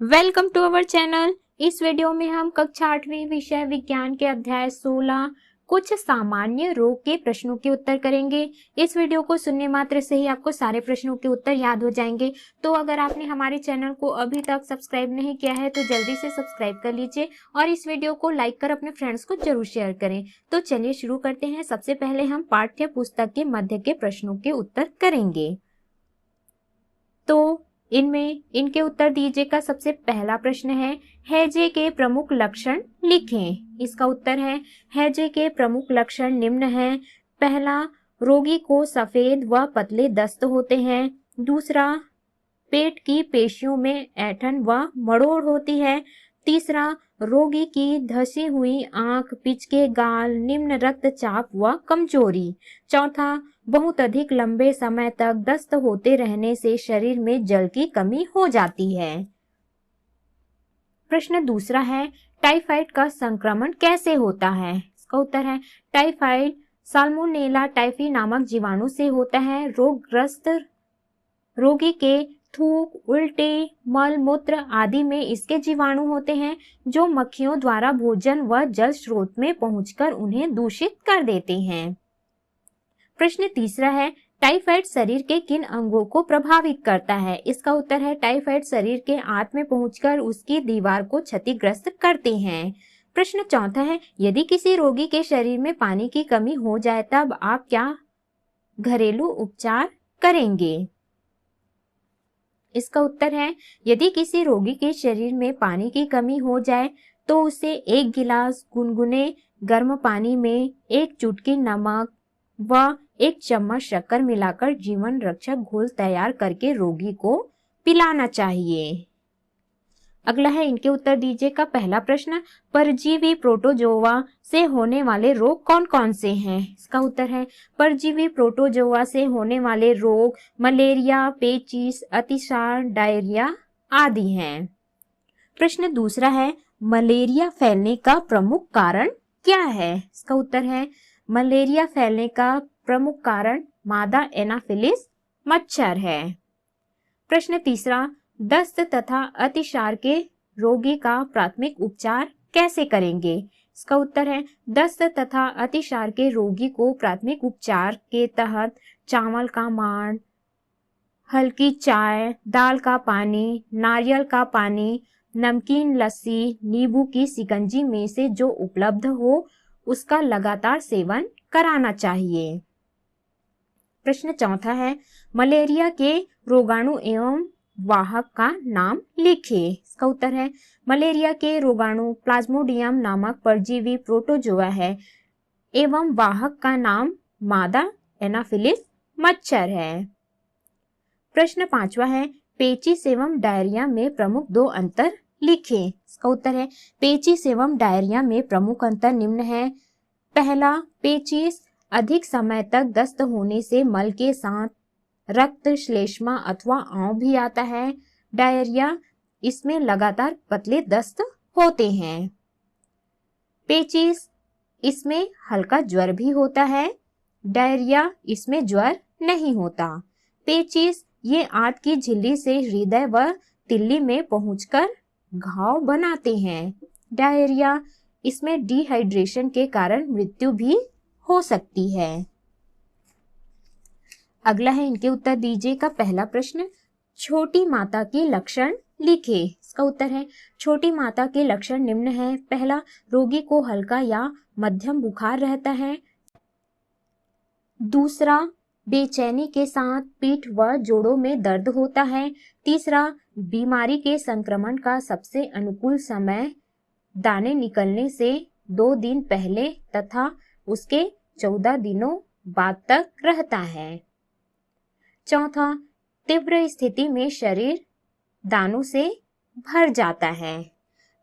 Welcome to our channel. इस video में हम कक्षा 8वीं विषय विज्ञान के अध्याय 16 कुछ सामान्य रोग के प्रश्नों के उत्तर करेंगे। इस वीडियो को सुनने मात्र से ही आपको सारे प्रश्नों के उत्तर याद हो जाएंगे। तो अगर आपने हमारे चैनल को अभी तक सब्सक्राइब नहीं किया है तो जल्दी से सब्सक्राइब कर लीजिए और इस वीडियो को लाइक कर अपने फ्रेंड्स को जरूर शेयर करें। तो चलिए शुरू करते हैं। सबसे पहले हम पाठ्य पुस्तक के मध्य के प्रश्नों के उत्तर करेंगे। तो इनके उत्तर दीजिए का सबसे पहला प्रश्न है, हैजे के प्रमुख लक्षण लिखें। इसका उत्तर है, हैजे के प्रमुख लक्षण निम्न हैं। पहला, रोगी को सफेद व पतले दस्त होते हैं। दूसरा, पेट की पेशियों में ऐंठन व मरोड़ होती है। तीसरा, रोगी की धसी हुई आंख, पिचके गाल, निम्न रक्तचाप व कमजोरी। चौथा, बहुत अधिक लंबे समय तक दस्त होते रहने से शरीर में जल की कमी हो जाती है। प्रश्न दूसरा है, टाइफाइड का संक्रमण कैसे होता है। इसका उत्तर है, टाइफाइड साल्मोनेला टाइफी नामक जीवाणु से होता है। रोगग्रस्त रोगी के थूक, उल्टे, मल मूत्र आदि में इसके जीवाणु होते हैं जो मक्खियों द्वारा भोजन व जल स्रोत में पहुंचकर उन्हें दूषित कर देते हैं। प्रश्न तीसरा है, टाइफाइड शरीर के किन अंगों को प्रभावित करता है। इसका उत्तर है, टाइफाइड शरीर के आंत में पहुंचकर उसकी दीवार को क्षतिग्रस्त करते हैं। प्रश्न चौथा है, यदि किसी रोगी के शरीर में पानी की कमी हो जाए तब आप क्या घरेलू उपचार करेंगे। इसका उत्तर है, यदि किसी रोगी के शरीर में पानी की कमी हो जाए तो उसे 1 गिलास गुनगुने गर्म पानी में 1 चुटकी नमक व 1 चम्मच शक्कर मिलाकर जीवन रक्षक घोल तैयार करके रोगी को पिलाना चाहिए। अगला है, इनके उत्तर दीजिए का पहला प्रश्न, परजीवी प्रोटोजोआ से होने वाले रोग कौन कौन से हैं। इसका उत्तर है, परजीवी प्रोटोजोआ से होने वाले रोग मलेरिया, पेचिस, अतिसार, डायरिया आदि हैं। प्रश्न दूसरा है, मलेरिया फैलने का प्रमुख कारण क्या है। इसका उत्तर है, मलेरिया फैलने का प्रमुख कारण मादा एनाफिलिस मच्छर है। प्रश्न तीसरा, दस्त तथा अतिसार के रोगी का प्राथमिक उपचार कैसे करेंगे। इसका उत्तर है, दस्त तथा अतिसार के रोगी को प्राथमिक उपचार के तहत चावल का मांड, हल्की चाय, दाल का पानी, नारियल का पानी, नमकीन लस्सी, नींबू की शिकंजी में से जो उपलब्ध हो उसका लगातार सेवन कराना चाहिए। प्रश्न चौथा है, मलेरिया के रोगाणु एवं वाहक का नाम लिखिए। इसका उत्तर है, मलेरिया के रोगाणु प्लाज्मोडियम नामक परजीवी प्रोटोजोआ है एवं वाहक का नाम मादा एनाफिलिस मच्छर है। प्रश्न पांचवा है, पेचिस एवं डायरिया में प्रमुख 2 अंतर लिखें। इसका उत्तर है, पेचिस एवं डायरिया में प्रमुख अंतर निम्न है। पहला, पेचिस अधिक समय तक दस्त होने से मल के साथ रक्त, श्लेष्मा अथवा आंव भी आता है। डायरिया, इसमें लगातार पतले दस्त होते हैं। पेचिस, इसमें हल्का ज्वर भी होता है। डायरिया, इसमें ज्वर नहीं होता। पेचिस, ये आंत की झिल्ली से हृदय व तिल्ली में पहुंचकर घाव बनाते हैं। डायरिया, इसमें डिहाइड्रेशन के कारण मृत्यु भी हो सकती है। अगला है, इनके उत्तर दीजिए का पहला प्रश्न, छोटी माता के लक्षण लिखे। इसका उत्तर है, छोटी माता के लक्षण निम्न है। पहला, रोगी को हल्का या मध्यम बुखार रहता है। दूसरा, बेचैनी के साथ पीठ व जोड़ों में दर्द होता है। तीसरा, बीमारी के संक्रमण का सबसे अनुकूल समय दाने निकलने से 2 दिन पहले तथा उसके 14 दिनों बाद तक रहता है। चौथा, तीव्र स्थिति में शरीर दानों से भर जाता है।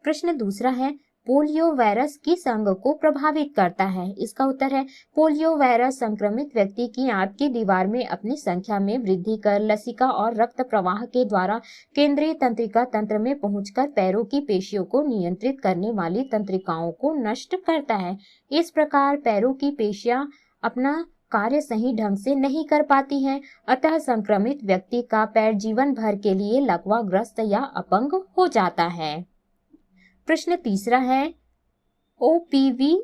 प्रश्न दूसरा है, पोलियो वायरस किस अंग को प्रभावित करता है। इसका उत्तर है, पोलियो वायरस संक्रमित व्यक्ति की आंत की दीवार में अपनी संख्या में वृद्धि कर लसिका और रक्त प्रवाह के द्वारा केंद्रीय तंत्रिका तंत्र में पहुंचकर पैरों की पेशियों को नियंत्रित करने वाली तंत्रिकाओं को नष्ट करता है। इस प्रकार पैरों की पेशियां अपना कार्य सही ढंग से नहीं कर पाती हैं, अतः संक्रमित व्यक्ति का पैर जीवन भर के लिए लकवाग्रस्त या अपंग हो जाता है। प्रश्न तीसरा है, ओपीवी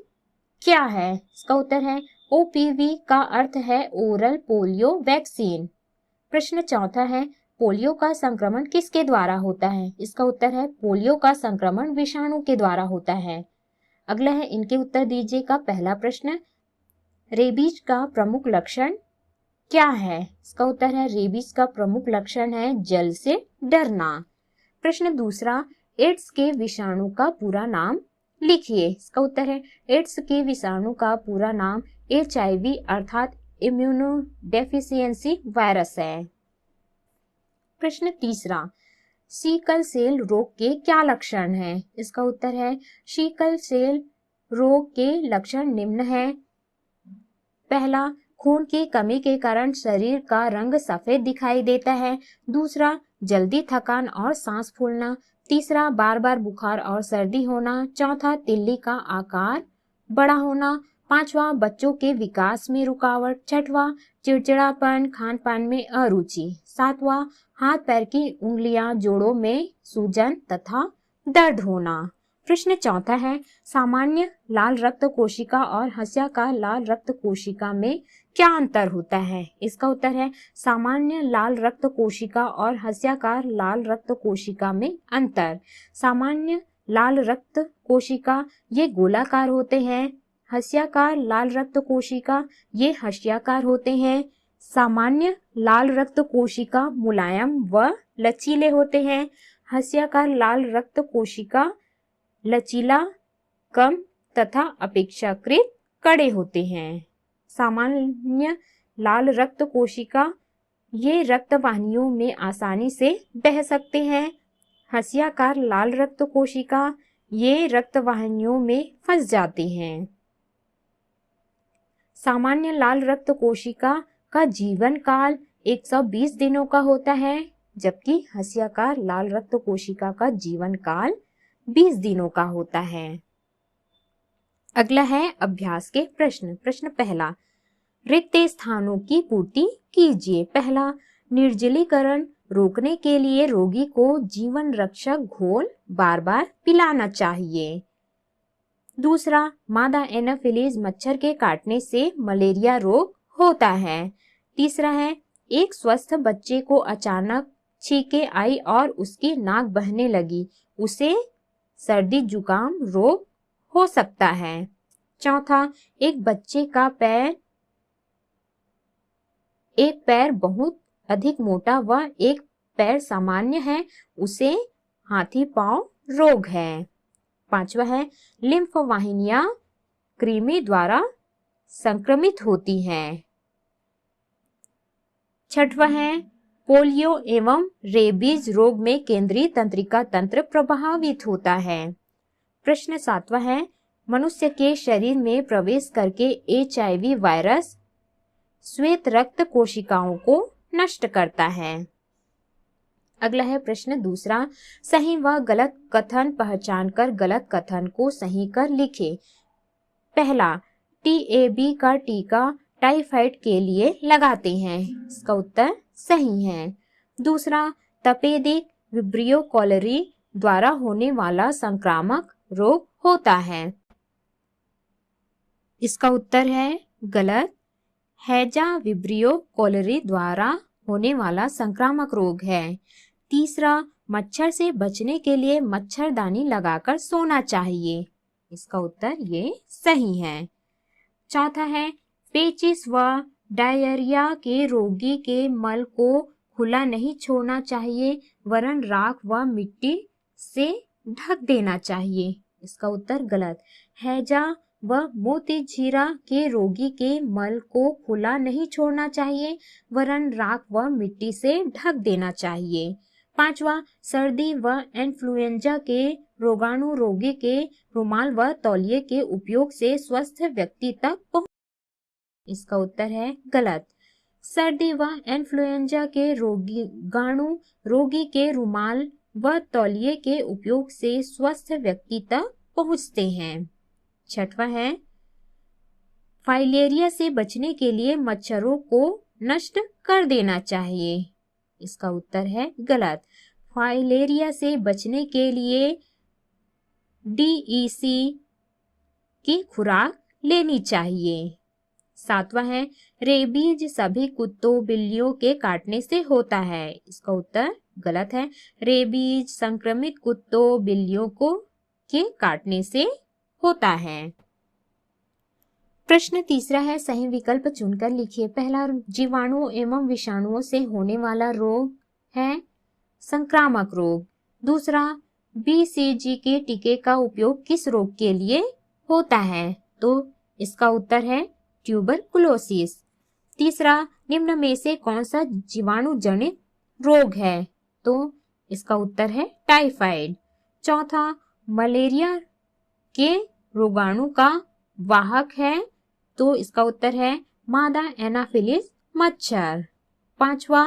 क्या है? इसका उत्तर है ओपीवी का अर्थ है ओरल पोलियो वैक्सीन। प्रश्न चौथा है, पोलियो का संक्रमण किसके द्वारा होता है? इसका उत्तर है पोलियो का संक्रमण विषाणु के द्वारा होता है। अगला है, इनके उत्तर दीजिएगा। पहला प्रश्न, रेबीज का प्रमुख लक्षण क्या है? इसका उत्तर है रेबीज का प्रमुख लक्षण है जल से डरना। प्रश्न दूसरा, एड्स के विषाणु का पूरा नाम लिखिए। इसका उत्तर है एड्स के विषाणु का पूरा नाम HIV अर्थात इम्यूनोडेफिशिएंसी वायरस है। प्रश्न तीसरा, सिकल सेल रोग के क्या लक्षण हैं? इसका उत्तर है सिकल सेल रोग के लक्षण निम्न है। पहला, खून की कमी के कारण शरीर का रंग सफेद दिखाई देता है। दूसरा, जल्दी थकान और सांस फूलना। तीसरा, बार बार बुखार और सर्दी होना। चौथा, तिल्ली का आकार बड़ा होना। पांचवा, बच्चों के विकास में रुकावट। छठवां, चिड़चिड़ापन, खान पान में अरुचि। सातवां, हाथ पैर की उंगलियां, जोड़ों में सूजन तथा दर्द होना। प्रश्न चौथा है, सामान्य लाल रक्त कोशिका और हंस्याकार लाल रक्त कोशिका में क्या अंतर होता है? इसका उत्तर है सामान्य लाल रक्त कोशिका और हंस्याकार लाल रक्त कोशिका में अंतर। सामान्य लाल रक्त कोशिका ये गोलाकार होते हैं, हंस्याकार लाल रक्त कोशिका ये हंसियाकार होते हैं। सामान्य लाल रक्त कोशिका मुलायम व लचीले होते हैं, हंस्याकार लाल रक्त कोशिका लचीला, कम तथा अपेक्षाकृत कड़े होते हैं। सामान्य लाल रक्त कोशिका ये रक्त वाहिनियों में आसानी से बह सकते हैं। हंसियाकार लाल रक्त कोशिका ये रक्त वाहिनियों में फंस जाते हैं। सामान्य लाल रक्त कोशिका का जीवन काल 120 दिनों का होता है, जबकि हंसियाकार लाल रक्त कोशिका का जीवन काल 20 दिनों का होता है। अगला है अभ्यास के प्रश्न। प्रश्न पहला, रिक्त स्थानों की पूर्ति कीजिए। पहला, निर्जलीकरण रोकने के लिए रोगी को जीवन रक्षक घोल बार बार पिलाना चाहिए। दूसरा, मादा एनाफिलीज मच्छर के काटने से मलेरिया रोग होता है। तीसरा है, एक स्वस्थ बच्चे को अचानक छींके आई और उसकी नाक बहने लगी, उसे सर्दी जुकाम रोग हो सकता है। चौथा, एक बच्चे का एक पैर बहुत अधिक मोटा व एक पैर सामान्य है, उसे हाथी पांव रोग है। पांचवा है, लिम्फ वाहिनियां कृमि द्वारा संक्रमित होती हैं। छठवा है, पोलियो एवं रेबीज रोग में केंद्रीय तंत्रिका तंत्र प्रभावित होता है। प्रश्न सातवां है, मनुष्य के शरीर में प्रवेश करके HIV वायरस श्वेत रक्त कोशिकाओं को नष्ट करता है। अगला है प्रश्न दूसरा, सही व गलत कथन पहचान कर गलत कथन को सही कर लिखे। पहला, TAB का टीका टाइफाइड के लिए लगाते हैं, इसका उत्तर सही है। दूसरा, तपेदिक विब्रियो कॉलेरी द्वारा होने वाला संक्रामक रोग होता है, इसका उत्तर है गलत। हैजा विब्रियो कॉलेरी द्वारा होने वाला संक्रामक रोग है। तीसरा, मच्छर से बचने के लिए मच्छरदानी लगाकर सोना चाहिए, इसका उत्तर ये सही है। चौथा है, पेचिस व डायरिया के रोगी के मल को खुला नहीं छोड़ना चाहिए, वरन राख व मिट्टी से ढक देना चाहिए, इसका उत्तर गलत। हैजा व मोतीझीरा के रोगी के मल को खुला नहीं छोड़ना चाहिए, वरन राख व मिट्टी से ढक देना चाहिए। पांचवा, सर्दी व इन्फ्लुएंजा के रोगाणु रोगी के रुमाल व तौलिए के उपयोग से स्वस्थ व्यक्ति तक पहुंच, इसका उत्तर है गलत। सर्दी व इन्फ्लुएंजा के रोगाणु रोगी के रुमाल व तौलिए के उपयोग से स्वस्थ व्यक्ति तक पहुंचते हैं। छठवां है, फाइलेरिया से बचने के लिए मच्छरों को नष्ट कर देना चाहिए। इसका उत्तर है गलत। फाइलेरिया से बचने के लिए DEC की खुराक लेनी चाहिए। 7वां है, रेबीज सभी कुत्तों बिल्लियों के काटने से होता है। इसका उत्तर गलत है। रेबीज संक्रमित कुत्तों बिल्लियों को के काटने से होता है। प्रश्न तीसरा है, सही विकल्प चुनकर लिखिए। पहला, जीवाणु एवं विषाणुओं से होने वाला रोग है संक्रामक रोग। दूसरा, BCG के टीके का उपयोग किस रोग के लिए होता है? तो इसका उत्तर है ट्यूबरकुलोसिस। तीसरा, निम्न में से कौन सा जीवाणु जनित रोग है? तो इसका उत्तर है टाइफाइड। चौथा, मलेरिया के रोगाणु का वाहक है। तो इसका उत्तर है मादा एनाफिलिस मच्छर। पांचवा,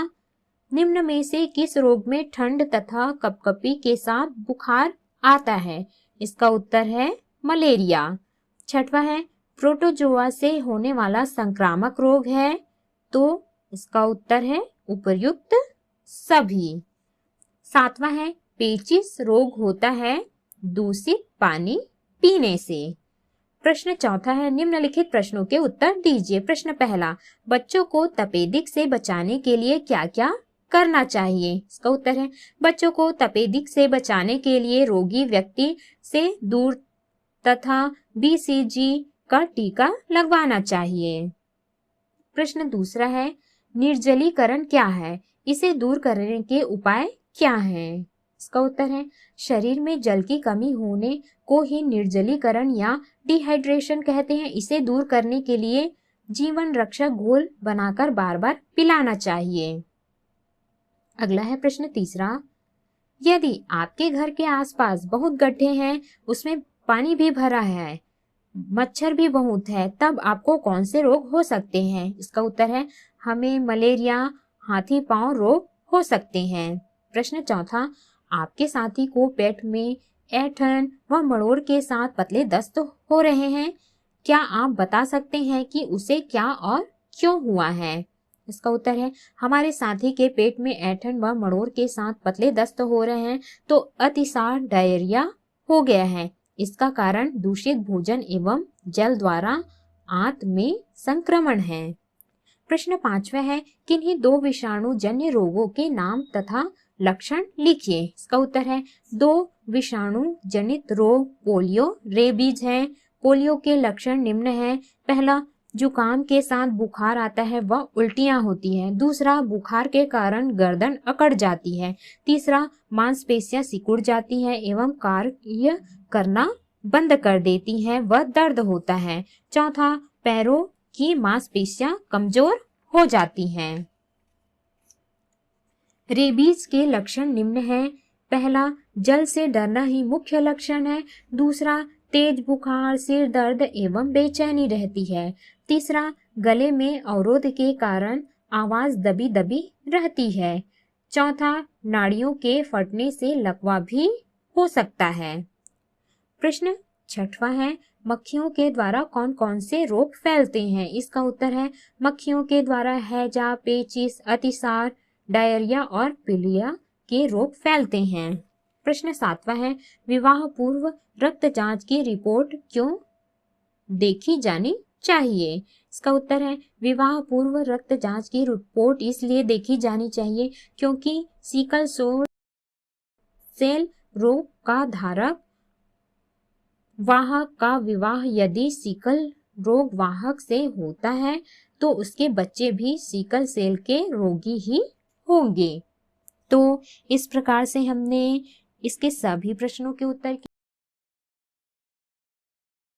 निम्न में से किस रोग में ठंड तथा कपकपी के साथ बुखार आता है? इसका उत्तर है मलेरिया। छठवां है, प्रोटोजोआ से होने वाला संक्रामक रोग है। तो इसका उत्तर है उपर्युक्त सभी। सातवां है, पेचिश रोग होता है दूषित पानी पीने से। प्रश्न चौथा है, निम्नलिखित प्रश्नों के उत्तर दीजिए। प्रश्न पहला, बच्चों को तपेदिक से बचाने के लिए क्या क्या करना चाहिए? इसका उत्तर है बच्चों को तपेदिक से बचाने के लिए रोगी व्यक्ति से दूर तथा BCG का टीका लगवाना चाहिए। प्रश्न दूसरा है, निर्जलीकरण क्या है? इसे दूर करने के उपाय क्या हैं? इसका उत्तर है शरीर में जल की कमी होने को ही निर्जलीकरण या डिहाइड्रेशन कहते हैं। इसे दूर करने के लिए जीवन रक्षक घोल बनाकर बार बार पिलाना चाहिए। अगला है प्रश्न तीसरा, यदि आपके घर के आसपास बहुत गड्ढे हैं, उसमें पानी भी भरा है, मच्छर भी बहुत है, तब आपको कौन से रोग हो सकते हैं? इसका उत्तर है हमें मलेरिया, हाथी पांव रोग हो सकते हैं। प्रश्न चौथा, आपके साथी को पेट में ऐंठन व मरोड़ के साथ पतले दस्त हो रहे हैं, क्या आप बता सकते हैं कि उसे क्या और क्यों हुआ है? इसका उत्तर है हमारे साथी के पेट में ऐंठन व मरोड़ के साथ पतले दस्त हो रहे हैं तो अतिसार डायरिया हो गया है। इसका कारण दूषित भोजन एवं जल द्वारा आंत में संक्रमण है। प्रश्न पांचवा है, किन्हीं दो विषाणु जन्य रोगों के नाम तथा लक्षण लिखिए। इसका उत्तर है दो विषाणु जनित रोग पोलियो, रेबीज है। पोलियो के लक्षण निम्न है। पहला, जुकाम के साथ बुखार आता है व उल्टियां होती है। दूसरा, बुखार के कारण गर्दन अकड़ जाती है। तीसरा, मांसपेशियां सिकुड़ जाती है एवं कार्य करना बंद कर देती हैं व दर्द होता है। चौथा, पैरों की मांसपेशियां कमजोर हो जाती हैं। रेबीज के लक्षण निम्न हैं। पहला, जल से डरना ही मुख्य लक्षण है। दूसरा, तेज बुखार, सिर दर्द एवं बेचैनी रहती है। तीसरा, गले में अवरोध के कारण आवाज दबी दबी रहती है। चौथा, नाड़ियों के फटने से लकवा भी हो सकता है। प्रश्न छठवां है, मक्खियों के द्वारा कौन कौन से रोग फैलते हैं? इसका उत्तर है मक्खियों के द्वारा हैजा, पेचिश, अतिसार, डायरिया और पीलिया के रोग फैलते हैं। प्रश्न सातवां है, विवाह पूर्व रक्त जांच की रिपोर्ट क्यों देखी जानी चाहिए? इसका उत्तर है विवाह पूर्व रक्त जांच की रिपोर्ट इसलिए देखी जानी चाहिए क्योंकि सिकल सेल रोग का धारक वाहक का विवाह यदि सिकल रोग वाहक से होता है तो उसके बच्चे भी सिकल सेल के रोगी ही होंगे। तो इस प्रकार से हमने इसके सभी प्रश्नों के उत्तर